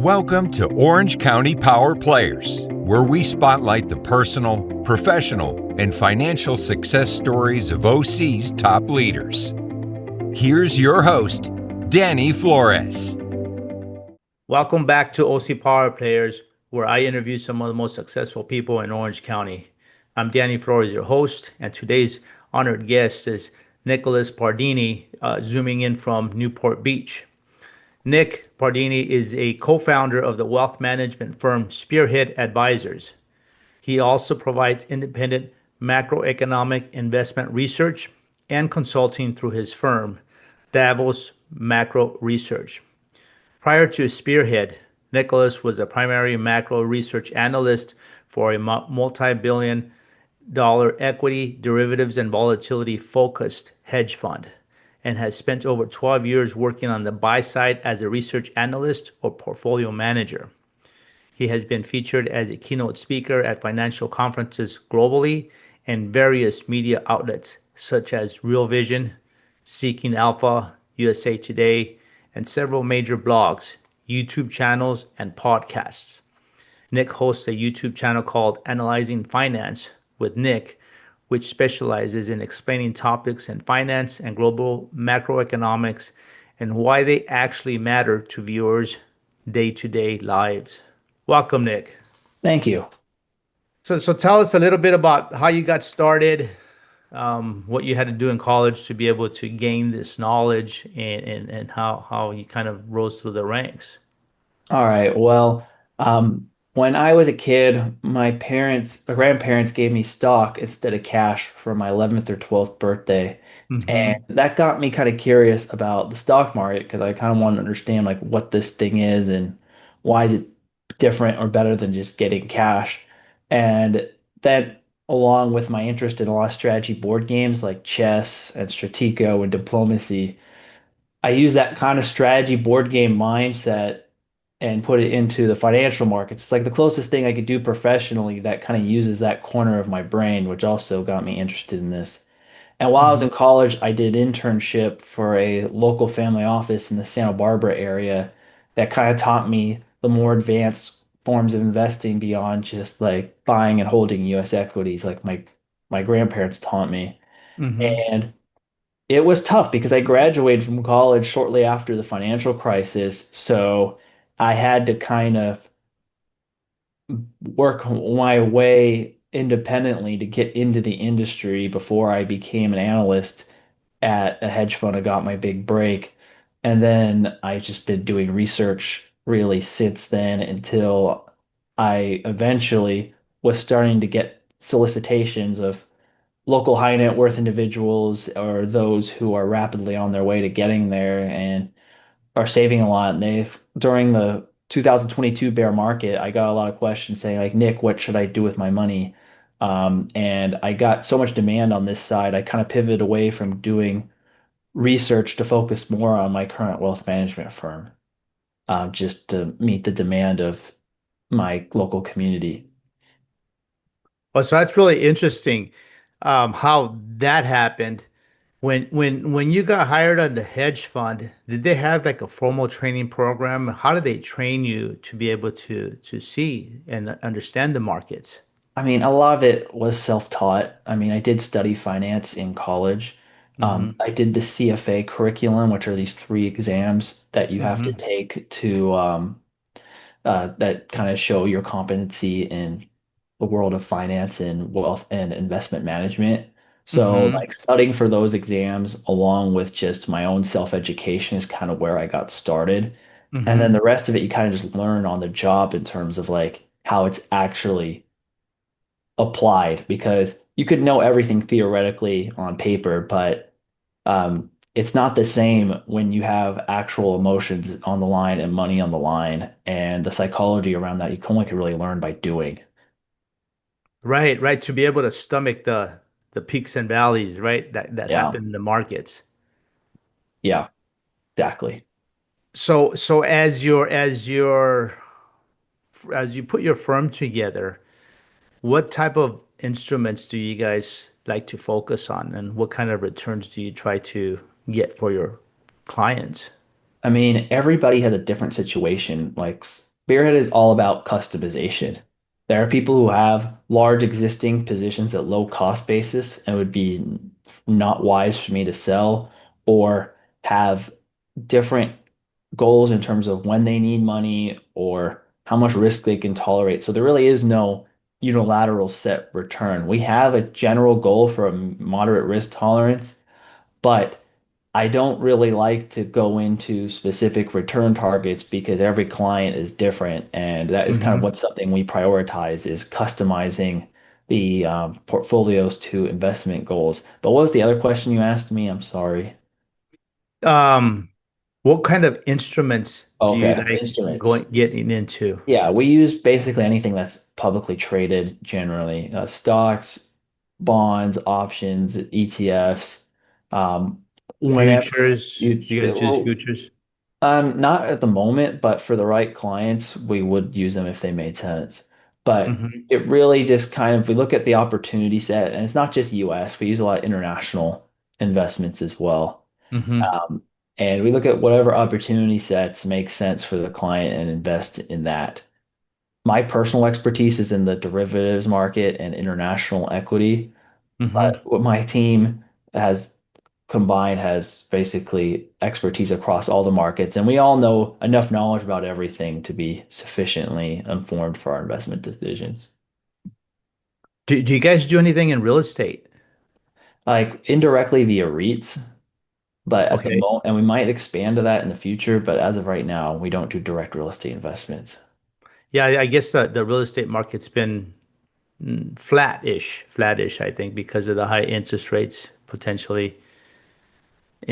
Welcome to Orange County Power Players, where we spotlight the personal, professional, and financial success stories of OC's top leaders. Here's your host, Danny Flores. Welcome back to OC Power Players, where I interview some of the most successful people in Orange County. I'm Danny Flores, your host, and today's honored guest is Nicholas Pardini, zooming in from Newport Beach. Nick Pardini is a co-founder of the wealth management firm Spearhead Advisors. He also provides independent macroeconomic investment research and consulting through his firm, Davos Macro Research. Prior to Spearhead, Nicholas was a primary macro research analyst for a multi-billion dollar equity, derivatives, and volatility focused hedge fund, and has spent over 12 years working on the buy side as a research analyst or portfolio manager. He has been featured as a keynote speaker at financial conferences globally and various media outlets such as Real Vision, Seeking Alpha, USA Today, and several major blogs, YouTube channels, and podcasts. Nick hosts a YouTube channel called Analyzing Finance with Nick, which specializes in explaining topics in finance and global macroeconomics and why they actually matter to viewers' day-to-day lives. Welcome, Nick. Thank you. So tell us a little bit about how you got started, what you had to do in college to be able to gain this knowledge, and how you kind of rose through the ranks. All right. Well, when I was a kid, my grandparents gave me stock instead of cash for my 11th or 12th birthday. And Mm-hmm. that got me kind of curious about the stock market because I kind of wanted to understand like what this thing is and why is it different or better than just getting cash. And that, along with my interest in a lot of strategy board games like chess and Stratego and diplomacy, I use that kind of strategy board game mindset and put it into the financial markets. It's like the closest thing I could do professionally that kind of uses that corner of my brain, which also got me interested in this. And while I was Mm-hmm. in college, I did an internship for a local family office in the Santa Barbara area that kind of taught me the more advanced forms of investing beyond just like buying and holding US equities, like my grandparents taught me. Mm-hmm. And it was tough because I graduated from college shortly after the financial crisis, so I had to kind of work my way independently to get into the industry before I became an analyst at a hedge fund. I got my big break. And then I've just been doing research really since then until I eventually was starting to get solicitations of local high net worth individuals or those who are rapidly on their way to getting there and are saving a lot. And they've, during the 2022 bear market, I got a lot of questions saying, like, Nick, what should I do with my money? And I got so much demand on this side, I kind of pivoted away from doing research to focus more on my current wealth management firm, just to meet the demand of my local community. Well, so that's really interesting, how that happened. When you got hired on the hedge fund, did they have like a formal training program? How did they train you to be able to see and understand the markets? I mean, a lot of it was self-taught. I mean, I did study finance in college. Mm-hmm. I did the CFA curriculum, which are these three exams that you have to Mm-hmm. take to that kind of show your competency in the world of finance and wealth and investment management. So, Mm-hmm. like studying for those exams, along with just my own self-education, is kind of where I got started. And then Mm-hmm. the rest of it, you kind of just learn on the job in terms of like how it's actually applied because you could know everything theoretically on paper, but it's not the same when you have actual emotions on the line and money on the line, and the psychology around that you can only really learn by doing. Right, right. To be able to stomach the peaks and valleys, right? That Yeah, happen in the markets. yeah, exactly. So as you put your firm together, what type of instruments do you guys like to focus on, and what kind of returns do you try to get for your clients? I mean, everybody has a different situation. Like Spearhead is all about customization. There are people who have large existing positions at low cost basis and would be not wise for me to sell or have different goals in terms of when they need money or how much risk they can tolerate. So there really is no unilateral set return. We have a general goal for a moderate risk tolerance, but I don't really like to go into specific return targets because every client is different, and that is kind of Hmm. what something we prioritize is customizing the portfolios to investment goals. But what was the other question you asked me? I'm sorry. Um, what kind of instruments do you Okay, like instruments. getting into? Yeah, we use basically anything that's publicly traded generally. Stocks, bonds, options, ETFs. Um, whenever Futures? you, Do you guys use well, futures? not at the moment, but for the right clients, we would use them if they made sense. But Hmm. it really just kind of, we look at the opportunity set, and it's not just US, we use a lot of international investments as well. Hmm. Um, and we look at whatever opportunity sets make sense for the client and invest in that. My personal expertise is in the derivatives market and international equity, but Hmm. what my team has combined has basically expertise across all the markets, and we all know enough knowledge about everything to be sufficiently informed for our investment decisions. Do you guys do anything in real estate? Like indirectly via REITs, but at the Okay. moment, and we might expand to that in the future, but as of right now, we don't do direct real estate investments. Yeah, I guess the real estate market's been flattish, I think, because of the high interest rates potentially.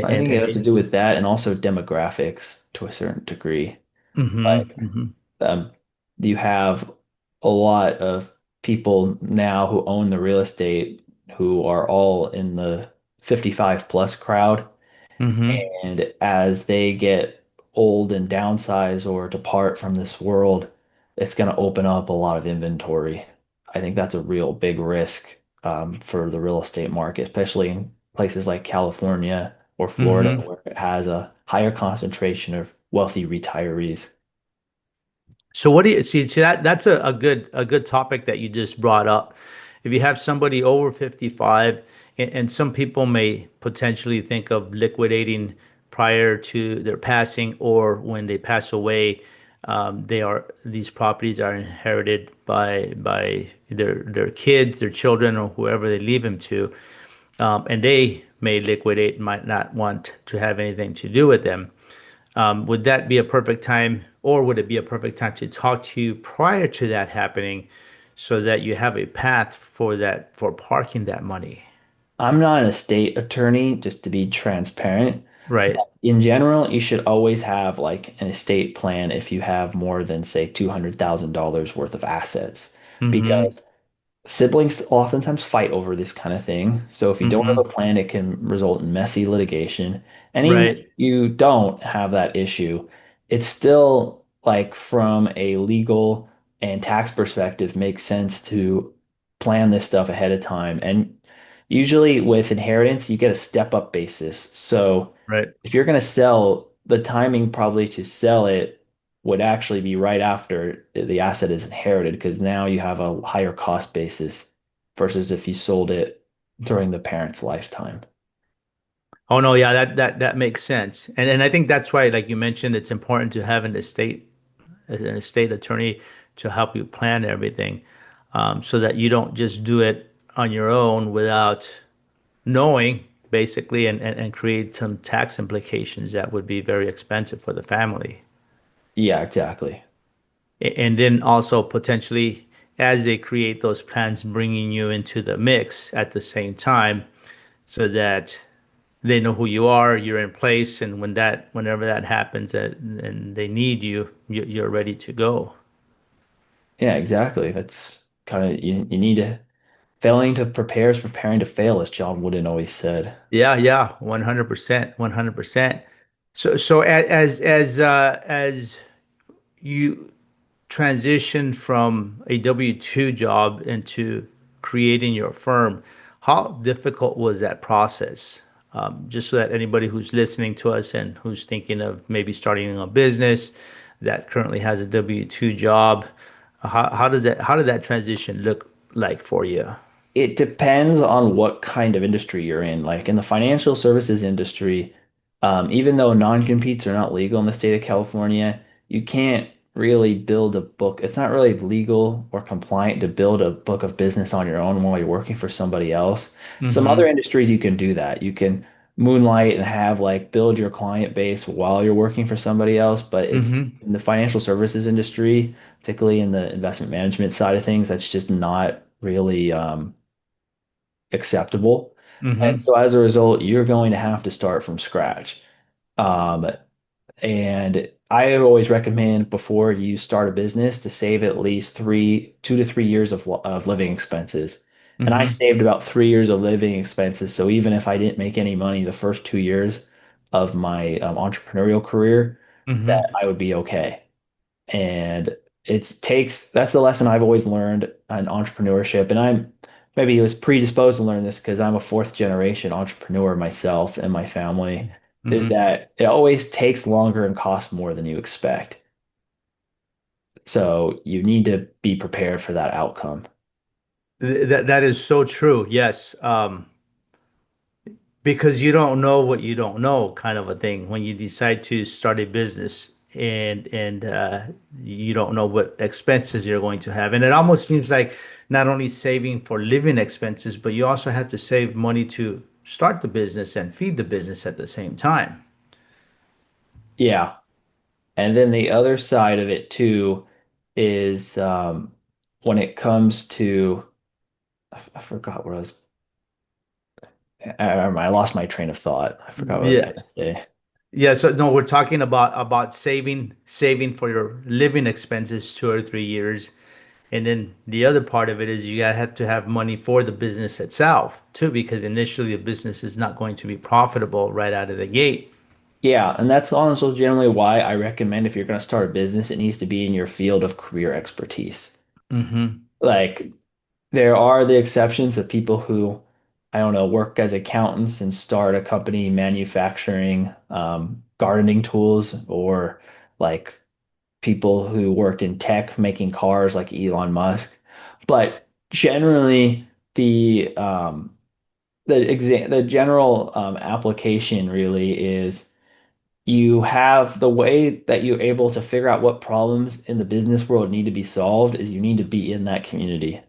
I think it has to And do with that and also demographics to a certain degree. hmm. Like Hmm. um, you have a lot of people now who own the real estate who are all in the 55 plus crowd. Hmm. And as they get old and downsize or depart from this world, it's going to open up a lot of inventory. I think that's a real big risk for the real estate market, especially in places like California or Florida, Hmm. where it has a higher concentration of wealthy retirees. So what do you see that's a good topic that you just brought up. If you have somebody over 55, and some people may potentially think of liquidating prior to their passing or when they pass away, these properties are inherited by their kids, their children, or whoever they leave them to, and they may liquidate, might not want to have anything to do with them. Would that be a perfect time, or would it be a perfect time to talk to you prior to that happening so that you have a path for that, for parking that money? I'm not an estate attorney, just to be transparent. Right. In general, you should always have like an estate plan if you have more than, say, $200,000 worth of assets, Mm-hmm. because siblings oftentimes fight over this kind of thing. So if you don't have a Mm-hmm. plan, it can result in messy litigation. And even if Right. you don't have that issue, it's still like from a legal and tax perspective makes sense to plan this stuff ahead of time. And usually with inheritance, you get a step up basis. So Right. if you're going to sell, the timing probably to sell it would actually be right after the asset is inherited because now you have a higher cost basis versus if you sold it during the parent's lifetime. Oh no, yeah, that makes sense. And I think that's why, like you mentioned, it's important to have an estate attorney to help you plan everything, so that you don't just do it on your own without knowing basically, and create some tax implications that would be very expensive for the family. Yeah, exactly. And then also potentially, as they create those plans, bringing you into the mix at the same time so that they know who you are, you're in place, and whenever that happens and they need you, you're ready to go. Yeah, exactly. That's kind of you need to failing to prepare is preparing to fail, as John Wooden always said. Yeah, yeah, 100%, 100%. So as you transition from a W-2 job into creating your firm, how difficult was that process? Just so that anybody who's listening to us and who's thinking of maybe starting a business, that currently has a W-2 job. How did that transition look like for you? It depends on what kind of industry you're in. Like in the financial services industry, even though non-competes are not legal in the state of California, you can't really build a book. It's not really legal or compliant to build a book of business on your own while you're working for somebody else. Some other Mm-hmm. industries you can do that. You can moonlight and have like build your client base while you're working for somebody else, but it's Mm-hmm. in the financial services industry, particularly in the investment management side of things, that's just not really acceptable. And Mm-hmm. so as a result, you're going to have to start from scratch. Um, and I always recommend before you start a business to save at least 2 to 3 years of living expenses. And I Mm-hmm. saved about 3 years of living expenses. So even if I didn't make any money the first 2 years of my entrepreneurial career, that Mm-hmm. I would be okay. And that's the lesson I've always learned in entrepreneurship. And I'm maybe was predisposed to learn this because I'm a fourth generation entrepreneur myself and my family, is Mm-hmm. that it always takes longer and costs more than you expect. So you need to be prepared for that outcome. That is so true. Yes. Because you don't know what you don't know, kind of a thing, when you decide to start a business and you don't know what expenses you're going to have. And it almost seems like not only saving for living expenses, but you also have to save money to start the business and feed the business at the same time. Yeah. And then the other side of it too is when it comes to, I forgot what I lost my train of thought. I forgot what I was Yeah. going to say. Yeah, so no, we're talking about saving for your living expenses 2 or 3 years. And then the other part of it is you gotta have to have money for the business itself too, because initially the business is not going to be profitable right out of the gate. Yeah, and that's also generally why I recommend if you're going to start a business, it needs to be in your field of career expertise. Mm-hmm. Like there are the exceptions of people who, I don't know, work as accountants and start a company manufacturing gardening tools, or like people who worked in tech making cars like Elon Musk. But generally, the general application really is you have the way that you're able to figure out what problems in the business world need to be solved is you need to be in that community.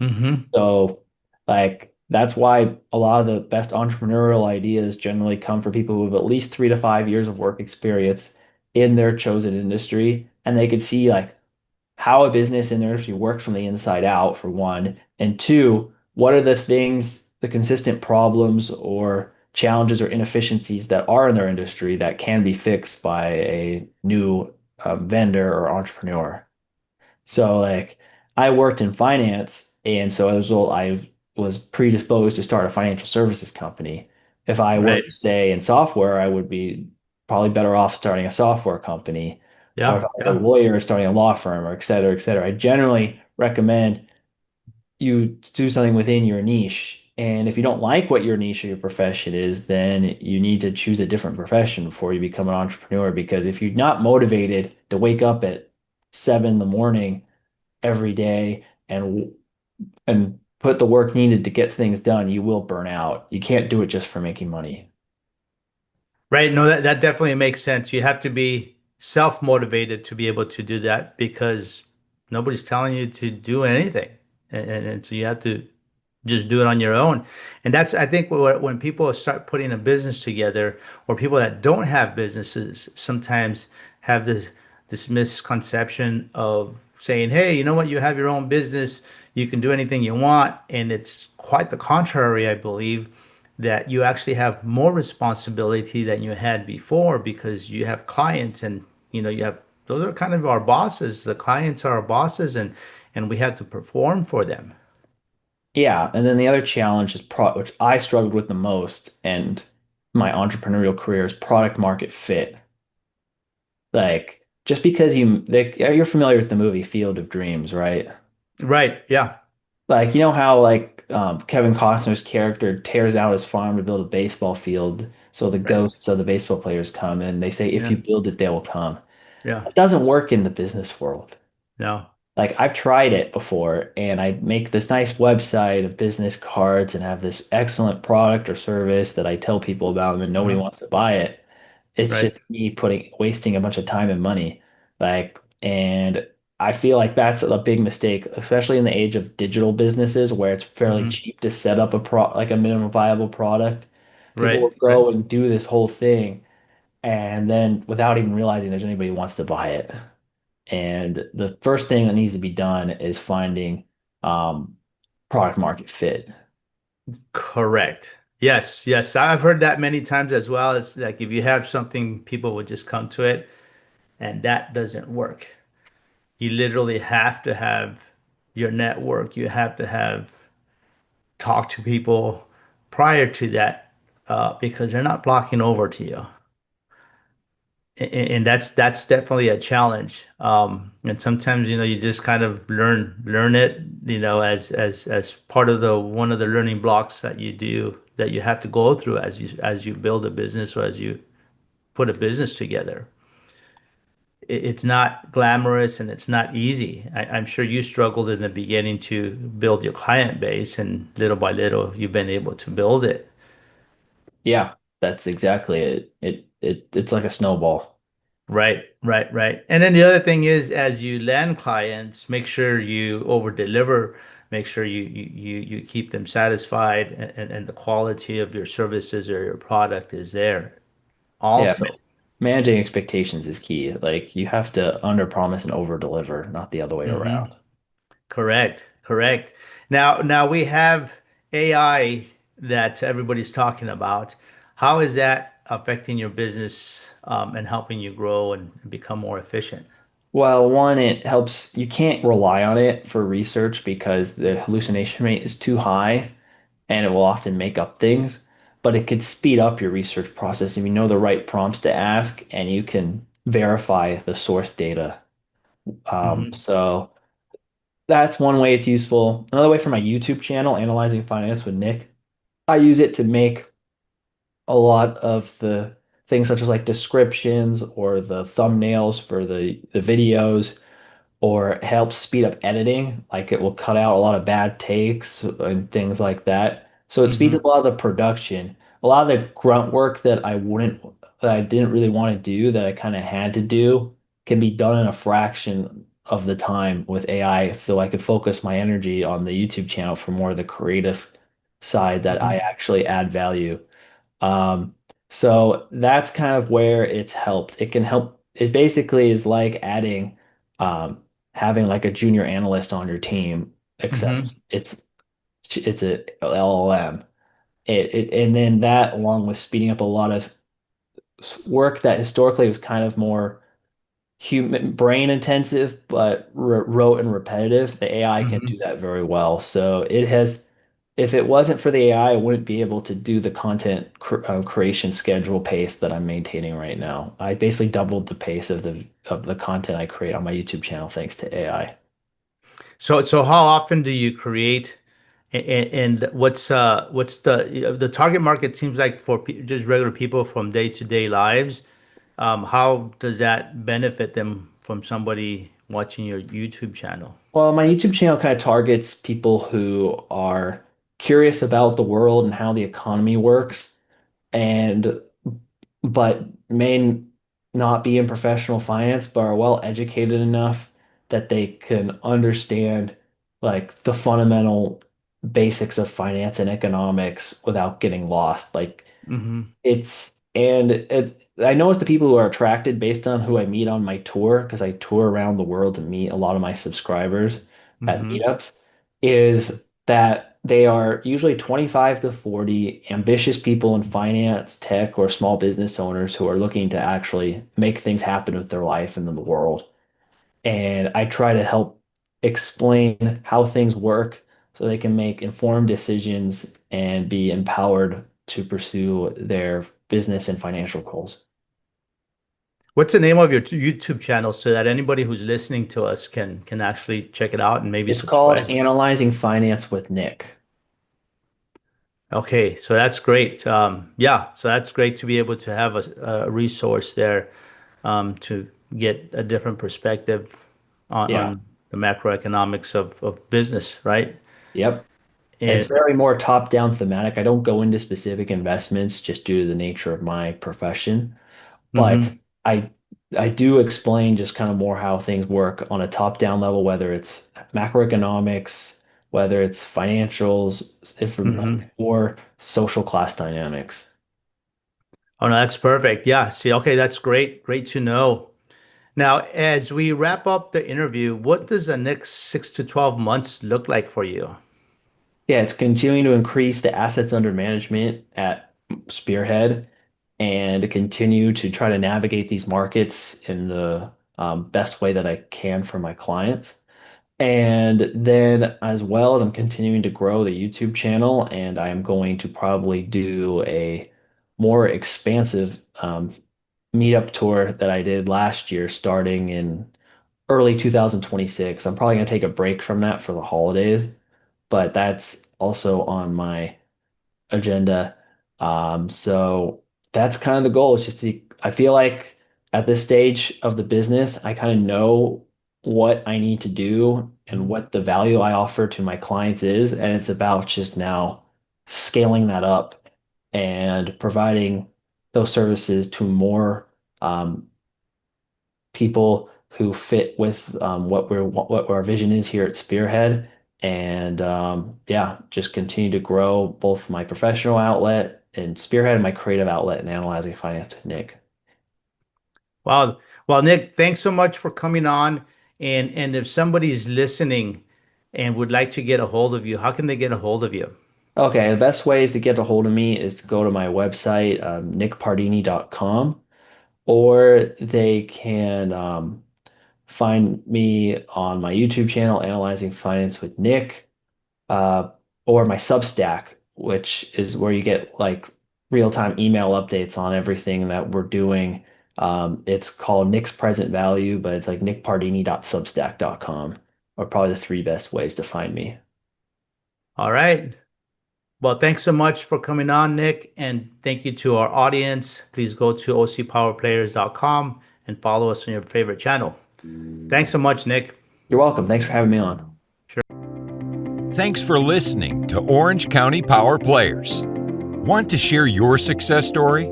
Mm-hmm. So, like, that's why a lot of the best entrepreneurial ideas generally come from people who have at least 3 to 5 years of work experience in their chosen industry, and they could see like how a business in their industry works from the inside out, for one, and two, what are the things, the consistent problems or challenges or inefficiencies that are in their industry that can be fixed by a new vendor or entrepreneur. So like I worked in finance, and so as a result, I was predisposed to start a financial services company. If I Right. worked, say, in software, I would be probably better off starting a software company. Or if Yeah. I was a Yeah. lawyer, starting a law firm, or et cetera, et cetera. I generally recommend you do something within your niche. And if you don't like what your niche or your profession is, then you need to choose a different profession before you become an entrepreneur. Because if you're not motivated to wake up at 7 in the morning every day and put the work needed to get things done, you will burn out. You can't do it just for making money. Right. No, that definitely makes sense. You have to be self-motivated to be able to do that because nobody's telling you to do anything. And so you have to just do it on your own. And that's, I think, when people start putting a business together, or people that don't have businesses sometimes have this misconception of saying, hey, you know what, you have your own business, you can do anything you want. And it's quite the contrary, I believe, that you actually have more responsibility than you had before because you have clients, and you have, those are kind of our bosses. The clients are our bosses, and we have to perform for them. Yeah, and then the other challenge is which I struggled with the most and my entrepreneurial career is product market fit. Like just because you're familiar with the movie Field of Dreams, right? Right. Yeah. Like you know how like Kevin Costner's character tears out his farm to build a baseball field so the Right. ghosts of the baseball players come and they say if Yeah. you build it they will come. Yeah. It doesn't work in the business world. No. Like I've tried it before and I make this nice website of business cards and have this excellent product or service that I tell people about and then nobody Uh-huh. wants to buy it. It's Right. just me wasting a bunch of time and money. And I feel like that's a big mistake, especially in the age of digital businesses where it's fairly Hmm. cheap to set up like a minimum viable product. People will Right. Right. go and do this whole thing and then without even realizing there's anybody who wants to buy it. And the first thing that needs to be done is finding um, product market fit. Correct. Yes. Yes. I've heard that many times as well. It's like if you have something, people would just come to it, and that doesn't work. You literally have to have your network. You have to have talk to people prior to that, because they're not blocking over to you. And that's definitely a challenge. And sometimes, you just kind of learn it, as part of the one of the learning blocks that you do that you have to go through as you build a business or as you put a business together. It's not glamorous and it's not easy. I'm sure you struggled in the beginning to build your client base, and little by little you've been able to build it. Yeah, that's exactly it. It's like a snowball. Right, right, right. And then the other thing is, as you land clients, make sure you over deliver, make sure you keep them satisfied, and the quality of your services or your product is there Yeah, also. managing expectations is key. Like you have to underpromise and overdeliver, not the other way Hmm. around. Correct, correct. Now we have AI that everybody's talking about. How is that affecting your business, and helping you grow and become more efficient? Well, one, it helps. You can't rely on it for research because the hallucination rate is too high and it will often make up things, but it could speed up your research process if you know the right prompts to ask and you can verify the source data. Hmm. So that's one way it's useful. Another way for my YouTube channel, Analyzing Finance with Nick, I use it to make a lot of the things such as like descriptions or the thumbnails for the videos or it helps speed up editing. Like it will cut out a lot of bad takes and things like that. So it speeds up Hmm. a lot of the production. A lot of the grunt work that I didn't really want to do, that I kind of had to do, can be done in a fraction of the time with AI. So I could focus my energy on the YouTube channel for more of the creative side that I Hmm. actually add value. Um, so that's kind of where it's helped. It can help. It basically is like adding, having like a junior analyst on your team, Hmm. except it's a LLM. And then that along with speeding up a lot of work that historically was kind of more human brain intensive, but rote and repetitive, the AI can do Hmm. that very well. So it has, if it wasn't for the AI, I wouldn't be able to do the content creation schedule pace that I'm maintaining right now. I basically doubled the pace of the content I create on my YouTube channel thanks to AI. So how often do you create, and what's the target market seems like for just regular people from day-to-day lives? How does that benefit them from somebody watching your YouTube channel? Well, my YouTube channel kind of targets people who are curious about the world and how the economy works and but may not be in professional finance, but are well educated enough that they can understand like the fundamental basics of finance and economics without getting lost. Like Hmm. I know it's the people who are attracted based on who I meet on my tour, because I tour around the world to meet a lot of my subscribers at Hmm. meetups, is that they are usually 25 to 40 ambitious people in finance, tech, or small business owners who are looking to actually make things happen with their life and in the world. And I try to help explain how things work so they can make informed decisions and be empowered to pursue their business and financial goals. What's the name of your YouTube channel so that anybody who's listening to us can actually check it out and maybe It's called subscribe? Analyzing Finance with Nick. Okay, so that's great. Yeah, so that's great to be able to have a resource there, to get a different perspective Yeah. on the macroeconomics of business, right? Yep. It's And very more top-down thematic. I don't go into specific investments just due to the nature of my profession, but mhm, I I do explain just kind of more how things work on a top-down level, whether it's macroeconomics, whether it's financials, mhm. or social class dynamics. Oh, no, that's perfect. Yeah. See, okay, that's great. Great to know. Now, as we wrap up the interview, what does the next 6 to 12 months look like for you? Yeah, it's continuing to increase the assets under management at Spearhead and to continue to try to navigate these markets in the best way that I can for my clients. And then, as well as I'm continuing to grow the YouTube channel, and I am going to probably do a more expansive meetup tour that I did last year, starting in early 2026. I'm probably going to take a break from that for the holidays, but that's also on my agenda. So that's kind of the goal. It's just I feel like at this stage of the business, I kind of know what I need to do and what the value I offer to my clients is. And it's about just now scaling that up and providing those services to more um, people who fit with what our vision is here at Spearhead, and yeah, just continue to grow both my professional outlet and Spearhead and my creative outlet in analyzing finance with Nick. Wow. Well, Nick, thanks so much for coming on. And if somebody's listening and would like to get a hold of you, how can they get a hold of you? Okay, the best ways to get a hold of me is to go to my website, nickpardini.com, or they can find me on my YouTube channel, Analyzing Finance with Nick, uh, or my Substack, which is where you get like real-time email updates on everything that we're doing. It's called Nick's Present Value, but it's like nickpardini.substack.com are probably the three best ways to find me. All right. Well, thanks so much for coming on, Nick. And thank you to our audience. Please go to ocpowerplayers.com and follow us on your favorite channel. Thanks so much, Nick. You're welcome. Thanks for having me on. Thanks for listening to Orange County Power Players. Want to share your success story?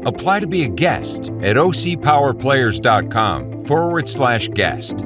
Apply to be a guest at ocpowerplayers.com/guest.